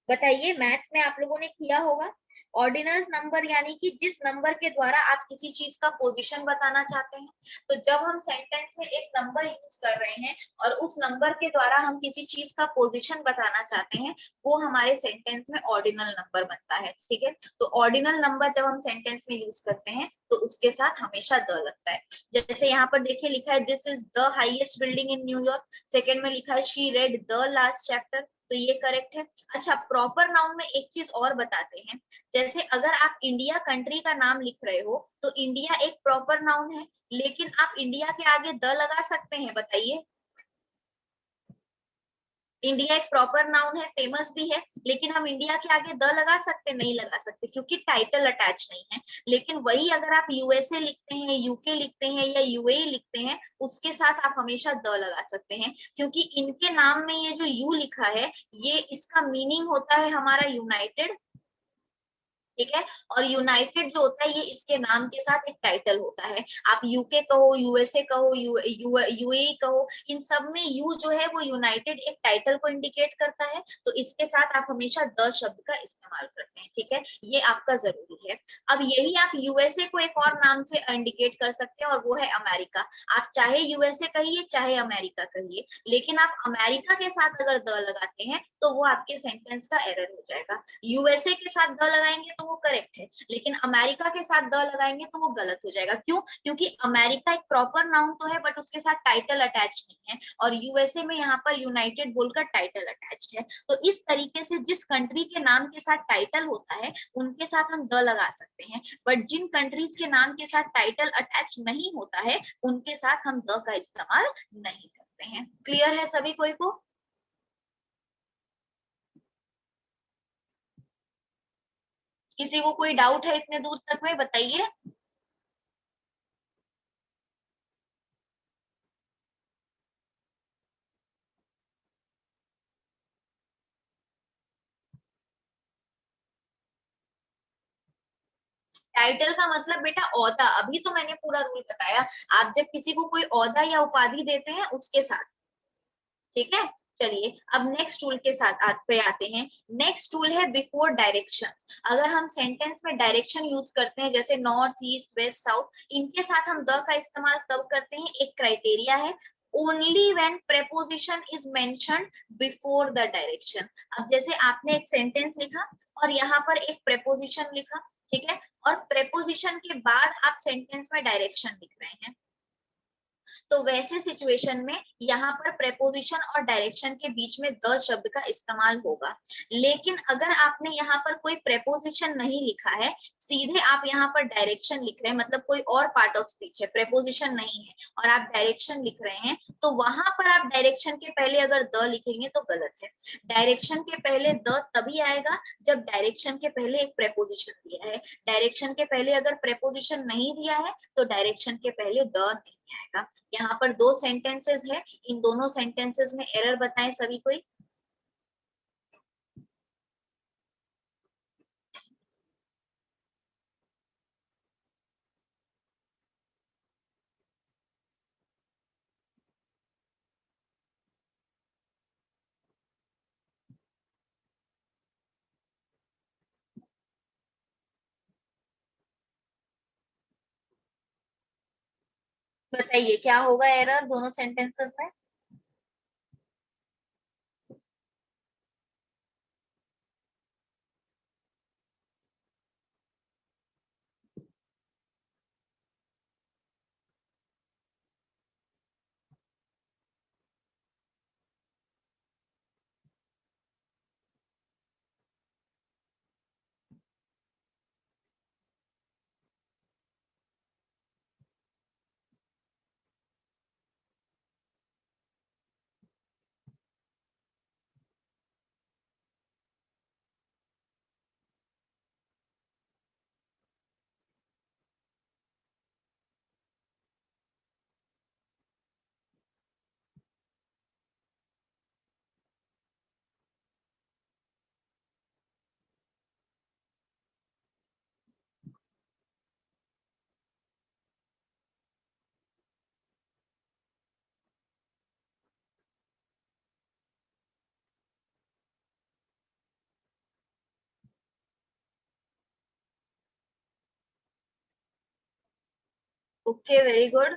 बताइए, मैथ्स में आप लोगों ने किया होगा। ऑर्डिनल नंबर यानी कि जिस नंबर के द्वारा आप किसी चीज का पोजीशन बताना चाहते हैं। तो जब हम सेंटेंस में एक नंबर यूज कर रहे हैं और उस नंबर के द्वारा हम किसी चीज का पोजीशन बताना चाहते हैं, वो हमारे सेंटेंस में ऑर्डिनल नंबर बनता है। ठीक है, तो ऑर्डिनल नंबर जब हम सेंटेंस में यूज करते हैं तो उसके साथ हमेशा द लगता है। जैसे यहाँ पर देखिए लिखा है, this is the highest building in New York. Second में लिखा है, she read the last chapter, तो ये करेक्ट है। अच्छा, प्रॉपर नाउन में एक चीज और बताते हैं, जैसे अगर आप इंडिया कंट्री का नाम लिख रहे हो तो इंडिया एक प्रॉपर नाउन है, लेकिन आप इंडिया के आगे द लगा सकते हैं, बताइए। इंडिया एक प्रॉपर नाउन है, फेमस भी है, लेकिन हम इंडिया के आगे द लगा सकते, नहीं लगा सकते, क्योंकि टाइटल अटैच नहीं है। लेकिन वही अगर आप यूएसए लिखते हैं, यूके लिखते हैं या यूएई लिखते हैं, उसके साथ आप हमेशा द लगा सकते हैं, क्योंकि इनके नाम में ये जो यू लिखा है, ये इसका मीनिंग होता है हमारा यूनाइटेड। ठीक है, और यूनाइटेड जो होता है ये इसके नाम के साथ एक टाइटल होता है। आप यूके कहो, यूएसए कहो, यूएई कहो, इन सब में यू जो है वो यूनाइटेड एक टाइटल को इंडिकेट करता है, तो इसके साथ आप हमेशा द शब्द का इस्तेमाल करते हैं। ठीक है, ये आपका जरूरी है। अब यही आप यूएसए को एक और नाम से इंडिकेट कर सकते हैं, और वो है अमेरिका। आप चाहे यूएसए कहिए चाहे अमेरिका कहिए, लेकिन आप अमेरिका के साथ अगर द लगाते हैं तो वो आपके सेंटेंस का एरर हो जाएगा। यूएसए के साथ द लगाएंगे तो वो करेक्ट है, लेकिन अमेरिका के साथ द लगाएंगे तो वो गलत हो जाएगा। क्यों? क्योंकि अमेरिका एक प्रॉपर नाउन तो है, बट उसके साथ टाइटल अटैच नहीं है, और यूएसए में यहाँ पर यूनाइटेड बोलकर टाइटल अटैच है। तो इस तरीके से जिस कंट्री के नाम के साथ टाइटल होता है उनके साथ हम द लगा सकते हैं, बट जिन कंट्रीज के नाम के साथ टाइटल अटैच नहीं होता है उनके साथ हम द का इस्तेमाल नहीं करते हैं। क्लियर है सभी कोई को? किसी को कोई डाउट है इतने दूर तक में, बताइए। टाइटल का मतलब बेटा ओहदा, अभी तो मैंने पूरा रूल बताया। आप जब किसी को कोई ओहदा या उपाधि देते हैं उसके साथ। ठीक है, चलिए अब नेक्स्ट रूल के साथ पे आते हैं। नेक्स्ट रूल है बिफोर डायरेक्शन। अगर हम सेंटेंस में डायरेक्शन यूज करते हैं, जैसे नॉर्थ, ईस्ट, वेस्ट, साउथ, इनके साथ हम द का इस्तेमाल कब करते हैं, एक क्राइटेरिया है, only when preposition is mentioned before the direction. अब जैसे आपने एक सेंटेंस लिखा और यहाँ पर एक प्रेपोजिशन लिखा, ठीक है, और प्रेपोजिशन के बाद आप सेंटेंस में डायरेक्शन लिख रहे हैं, तो वैसे सिचुएशन में यहाँ पर प्रेपोजिशन और डायरेक्शन के बीच में द शब्द का इस्तेमाल होगा। लेकिन अगर आपने यहाँ पर कोई प्रेपोजिशन नहीं लिखा है, सीधे आप यहाँ पर डायरेक्शन लिख रहे हैं, मतलब कोई और पार्ट ऑफ स्पीच है, प्रेपोजिशन नहीं है, और आप डायरेक्शन लिख रहे हैं, तो वहां पर आप डायरेक्शन के पहले अगर द लिखेंगे तो गलत है। डायरेक्शन के पहले द तभी आएगा जब डायरेक्शन के पहले एक प्रेपोजिशन दिया है। डायरेक्शन के पहले अगर प्रेपोजिशन नहीं दिया है तो डायरेक्शन के पहले द नहीं आएगा। यहाँ पर दो सेंटेंसेस है, इन दोनों सेंटेंसेस में एरर बताएं सभी कोई। बताइए क्या होगा एरर दोनों सेंटेंसेस में। Okay very good.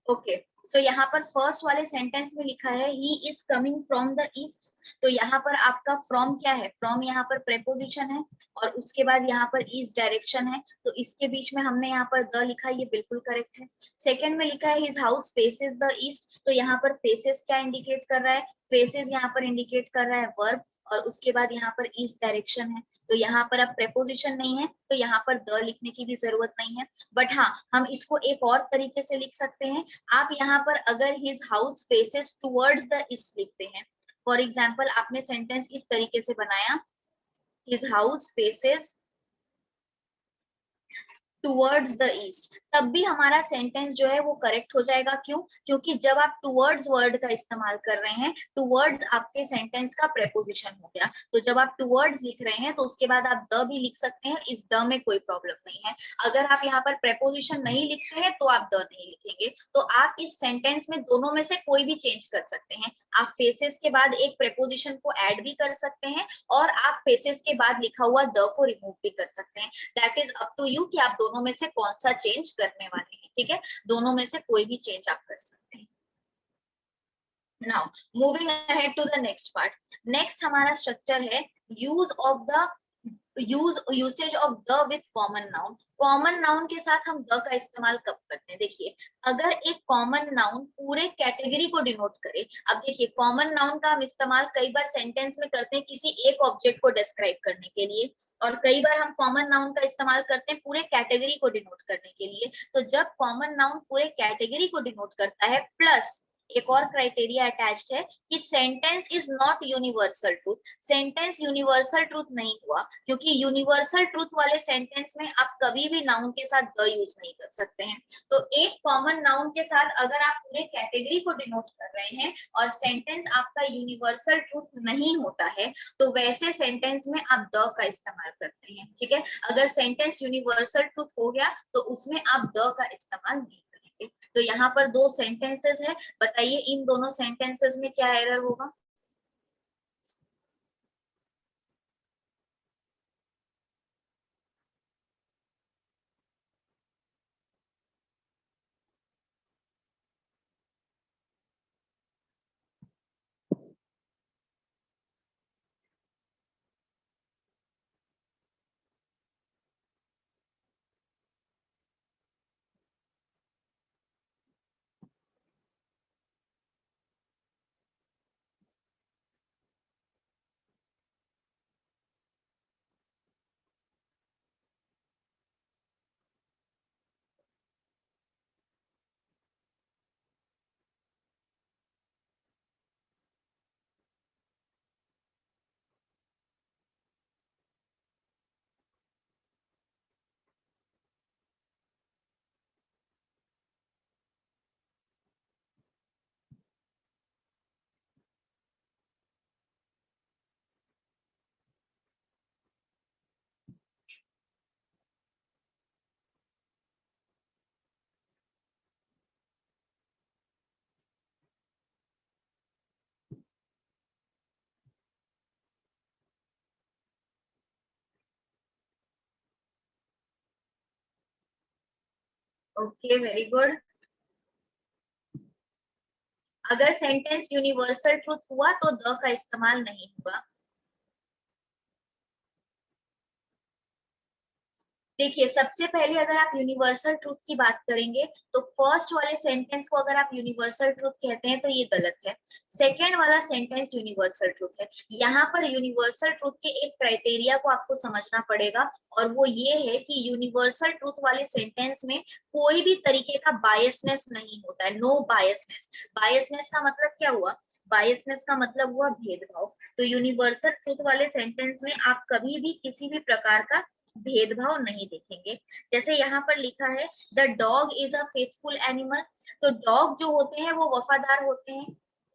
Okay so यहाँ पर फर्स्ट वाले सेंटेंस में लिखा है he is coming from the east. तो यहाँ पर आपका फ्रॉम क्या है, फ्रॉम यहाँ पर प्रेपोजिशन है और उसके बाद यहाँ पर ईस्ट डायरेक्शन है, तो इसके बीच में हमने यहाँ पर द लिखा है, ये बिल्कुल करेक्ट है। सेकंड में लिखा है his house faces the east, तो यहाँ पर फेसेस क्या इंडिकेट कर रहा है, फेसेस यहाँ पर इंडिकेट कर रहा है वर्ब, और उसके बाद यहाँ पर ईस्ट डायरेक्शन है, तो यहाँ पर अब प्रेपोजिशन नहीं है तो यहाँ पर द लिखने की भी जरूरत नहीं है। बट हाँ, हम इसको एक और तरीके से लिख सकते हैं। आप यहाँ पर अगर his house faces towards the east लिखते हैं, फॉर एग्जाम्पल आपने सेंटेंस इस तरीके से बनाया, his house faces towards the east, तब भी हमारा सेंटेंस जो है वो करेक्ट हो जाएगा। क्यों? क्योंकि जब आप टुवर्ड्स वर्ड का इस्तेमाल कर रहे हैं, टुवर्ड्स आपके सेंटेंस का प्रेपोजिशन हो गया, तो जब आप टुवर्ड्स लिख रहे हैं तो उसके बाद आप द भी लिख सकते हैं, इस द में कोई प्रॉब्लम नहीं है। अगर आप यहाँ पर प्रेपोजिशन नहीं लिखते हैं तो आप द नहीं लिखेंगे, तो आप इस सेंटेंस में दोनों में से कोई भी चेंज कर सकते हैं। आप फेसेस के बाद एक प्रेपोजिशन को ऐड भी कर सकते हैं और आप फेसेस के बाद लिखा हुआ द को रिमूव भी कर सकते हैं। That is up to you कि आप दोनों में से कौन सा चेंज करने वाले हैं। ठीक है, दोनों में से कोई भी चेंज आप कर सकते हैं। Now moving ahead to the next part. Next हमारा स्ट्रक्चर है use of the usage of the with common noun. Common noun के साथ हम द का इस्तेमाल कब करते हैं? देखिए, अगर एक कॉमन नाउन पूरे कैटेगरी को डिनोट करे, अब देखिए कॉमन नाउन का हम इस्तेमाल कई बार सेंटेंस में करते हैं किसी एक ऑब्जेक्ट को डिस्क्राइब करने के लिए, और कई बार हम कॉमन नाउन का इस्तेमाल करते हैं पूरे कैटेगरी को डिनोट करने के लिए। तो जब कॉमन नाउन पूरे कैटेगरी को डिनोट करता है, प्लस एक और क्राइटेरिया अटैच्ड है कि sentence is not universal truth. Sentence universal truth नहीं हुआ, क्योंकि यूनिवर्सल ट्रूथ वाले सेंटेंस में आप कभी भी नाउन के साथ द यूज नहीं कर सकते हैं। तो एक कॉमन नाउन के साथ अगर आप पूरे कैटेगरी को डिनोट कर रहे हैं और सेंटेंस आपका यूनिवर्सल ट्रूथ नहीं होता है, तो वैसे सेंटेंस में आप द का इस्तेमाल करते हैं। ठीक है, अगर सेंटेंस यूनिवर्सल ट्रूथ हो गया तो उसमें आप द का इस्तेमाल नहीं करेंगे। तो यहाँ पर दो सेंटेंसेस है, बताइए इन दोनों सेंटेंसेस में क्या एरर होगा? Okay, very good. अगर सेंटेंस यूनिवर्सल ट्रूथ हुआ तो द का इस्तेमाल नहीं होगा। देखिए, सबसे पहले अगर आप यूनिवर्सल ट्रूथ की बात करेंगे तो फर्स्ट वाले सेंटेंस को अगर आप यूनिवर्सल ट्रूथ कहते हैं तो ये गलत है। सेकेंड वाला सेंटेंस यूनिवर्सल ट्रूथ है। यहाँ पर यूनिवर्सल ट्रूथ के एक क्राइटेरिया को आपको समझना पड़ेगा, और वो ये है कि यूनिवर्सल ट्रूथ वाले सेंटेंस में कोई भी तरीके का बायसनेस नहीं होता है, नो बायसनेस। बायसनेस का मतलब क्या हुआ? बायसनेस का मतलब हुआ भेदभाव। तो यूनिवर्सल ट्रूथ वाले सेंटेंस में आप कभी भी किसी भी प्रकार का भेदभाव नहीं देखेंगे। जैसे यहाँ पर लिखा है the dog is a faithful animal, तो डॉग जो होते हैं वो वफादार होते हैं,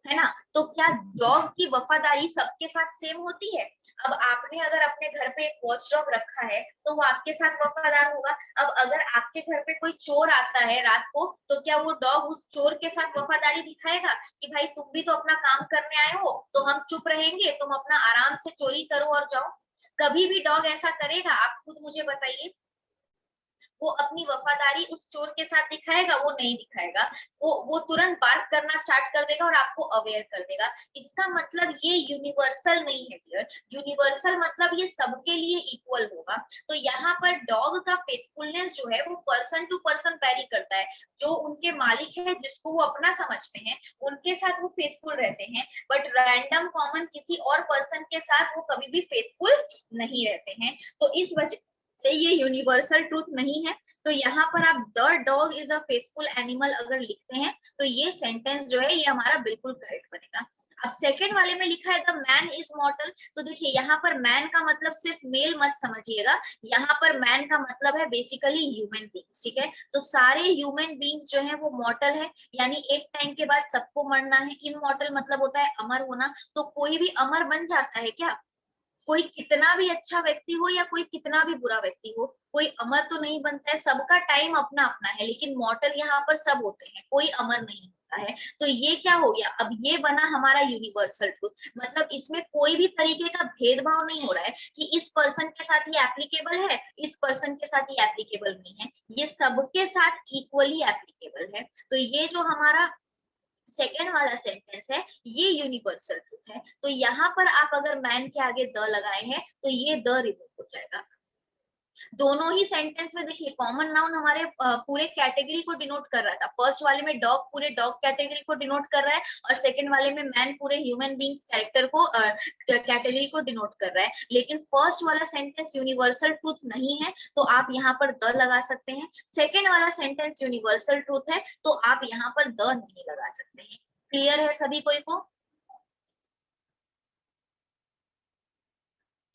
है ना? तो क्या डॉग की वफादारी सबके साथ सेम होती है? अब आपने अगर अपने घर पे एक वॉच डॉग रखा है तो वो आपके साथ वफादार होगा। अब अगर आपके घर पे कोई चोर आता है रात को, तो क्या वो डॉग उस चोर के साथ वफादारी दिखाएगा कि भाई तुम भी तो अपना काम करने आए हो, तो हम चुप रहेंगे, तुम अपना आराम से चोरी करो और जाओ? कभी भी डॉग ऐसा करेगा? आप खुद मुझे बताइए। वो अपनी वफादारी उस चोर के साथ दिखाएगा? वो नहीं दिखाएगा। वो तुरंत बात करना स्टार्ट कर देगा और आपको अवेयर कर देगा। इसका मतलब ये यूनिवर्सल नहीं है डियर। यूनिवर्सल मतलब ये सबके लिए इक्वल होगा। तो यहाँ पर डॉग का फेथफुलनेस जो है वो पर्सन टू पर्सन वेरी करता है। जो उनके मालिक है, जिसको वो अपना समझते हैं, उनके साथ वो फेथफुल रहते हैं, बट रैंडम कॉमन किसी और पर्सन के साथ वो कभी भी फेथफुल नहीं रहते हैं। तो इस वजह से ये यूनिवर्सल ट्रूथ नहीं है। तो यहाँ पर आप the dog is a faithful animal अगर लिखते हैं तो ये सेंटेंस जो है ये हमारा बिल्कुल करेक्ट बनेगा। अब सेकेंड वाले में लिखा है द मैन इज मॉर्टल, तो देखिए यहाँ पर मैन का मतलब सिर्फ मेल मत समझिएगा। यहाँ पर मैन का मतलब है बेसिकली ह्यूमन बींग्स, ठीक है? तो सारे ह्यूमन बींग्स जो है वो मॉर्टल है, यानी एक टाइम के बाद सबको मरना है। इमॉर्टल मतलब होता है अमर होना। तो कोई भी अमर बन जाता है क्या? कोई कितना भी अच्छा व्यक्ति हो या कोई कितना भी बुरा व्यक्ति हो, कोई अमर तो नहीं बनता है। सबका टाइम अपना अपना है, लेकिन मॉर्टल यहाँ पर सब होते हैं, कोई अमर नहीं होता है। तो ये क्या हो गया? अब ये बना हमारा यूनिवर्सल ट्रूथ। मतलब इसमें कोई भी तरीके का भेदभाव नहीं हो रहा है कि इस पर्सन के साथ ये एप्लीकेबल है, इस पर्सन के साथ ये एप्लीकेबल नहीं है। ये सबके साथ इक्वली एप्लीकेबल है। तो ये जो हमारा सेकेंड वाला सेंटेंस है ये यूनिवर्सल ट्रूथ है। तो यहाँ पर आप अगर मैन के आगे द लगाए हैं तो ये द रिमूव हो जाएगा। दोनों ही सेंटेंस में देखिए कॉमन नाउन हमारे पूरे कैटेगरी को डिनोट कर रहा था। फर्स्ट वाले में डॉग पूरे डॉग कैटेगरी को डिनोट कर रहा है, और सेकंड वाले में मैन पूरे ह्यूमन बींग्स कैरेक्टर को कैटेगरी को डिनोट कर रहा है। लेकिन फर्स्ट वाला सेंटेंस यूनिवर्सल ट्रूथ नहीं है, तो आप यहाँ पर द लगा सकते हैं। सेकेंड वाला सेंटेंस यूनिवर्सल ट्रूथ है, तो आप यहाँ पर द नहीं लगा सकते हैं। क्लियर है सभी कोई को?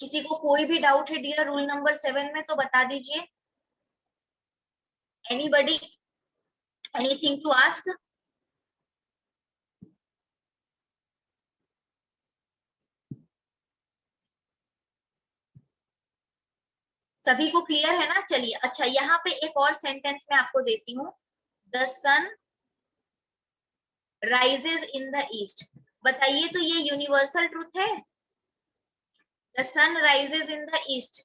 किसी को कोई भी डाउट है डियर रूल नंबर 7 में तो बता दीजिए। Anybody, anything to ask? सभी को क्लियर है ना? चलिए, अच्छा यहाँ पे एक और सेंटेंस मैं आपको देती हूँ। The sun rises in the east, बताइए तो ये यूनिवर्सल ट्रूथ है? The sun rises in the east.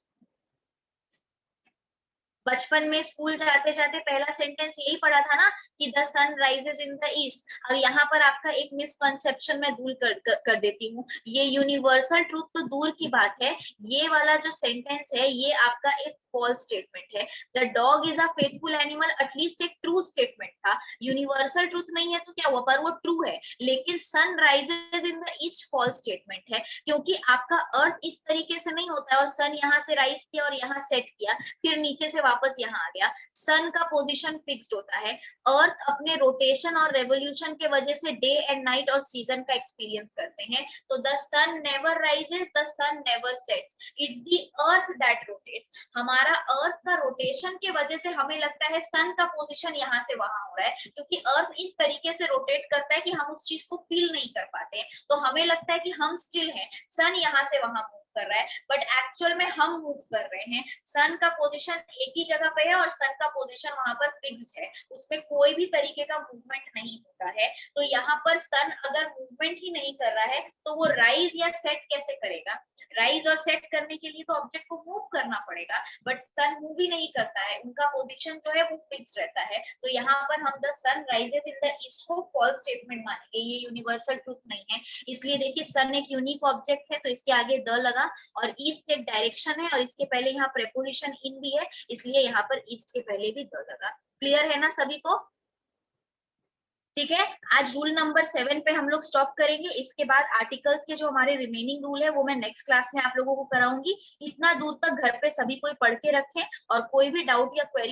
बचपन में स्कूल जाते जाते पहला सेंटेंस यही पढ़ा था ना कि the sun rises in the east. अब यहाँ पर आपका एक मिसकंसेप्शन मैं दूर कर देती हूँ। ये यूनिवर्सल ट्रूथ तो दूर की बात है, ये वाला जो सेंटेंस है ये आपका एक फॉल्स स्टेटमेंट है। The dog is a faithful animal at least एक ट्रू स्टेटमेंट था। यूनिवर्सल ट्रूथ नहीं है तो क्या हुआ? पर वो ट्रू है। लेकिन sun rises in the east false statement है, क्योंकि आपका अर्थ इस तरीके से नहीं होता है और सन यहाँ से राइज किया और यहाँ सेट किया, फिर नीचे से वापस यहाँ आ गया। सन का पोजीशन फिक्स्ड होता है। अर्थ अपने रोटेशन और रेवोल्यूशन के वजह से डे एंड नाइट और सीजन का एक्सपीरियंस करते हैं। तो the sun never rises, the sun never sets, it's the earth that rotates. हमारा अर्थ का रोटेशन के वजह से हमें लगता है सन का पोजीशन यहाँ से वहां हो रहा है, क्योंकि अर्थ इस तरीके से रोटेट करता है कि हम उस चीज को फील नहीं कर पाते हैं। तो हमें लगता है कि हम स्टिल हैं, सन यहाँ से वहां कर रहा है, बट एक्चुअल में हम मूव कर रहे हैं। सन का पोजीशन एक ही जगह पे है और सन का पोजीशन वहां पर फिक्स्ड है, उसमें कोई भी तरीके का मूवमेंट नहीं होता है। तो यहाँ पर सन अगर मूवमेंट ही नहीं कर रहा है तो वो राइज या सेट कैसे करेगा? राइज और सेट करने के लिए तो ऑब्जेक्ट को मूव करना पड़ेगा, बट सन मूव ही नहीं करता है, उनका पोजीशन जो है वो फिक्स रहता है। तो यहाँ पर हम the sun rises in the east को फॉल्स स्टेटमेंट मानेंगे, ये यूनिवर्सल ट्रूथ नहीं है। इसलिए देखिए सन एक यूनिक ऑब्जेक्ट है तो इसके आगे द लगा, और ईस्ट एक डायरेक्शन है और इसके पहले यहाँ प्रेपोजिशन इन भी है, इसलिए यहाँ पर ईस्ट के पहले भी द लगा। क्लियर है ना सभी को? ठीक है, आज रूल नंबर 7 पे हम लोग स्टॉप करेंगे। इसके बाद आर्टिकल्स के जो हमारे रिमेनिंग रूल है वो मैं नेक्स्ट क्लास में आप लोगों को कराऊंगी। इतना दूर तक घर पे सभी कोई पढ़ के रखें, और कोई भी डाउट या क्वेरी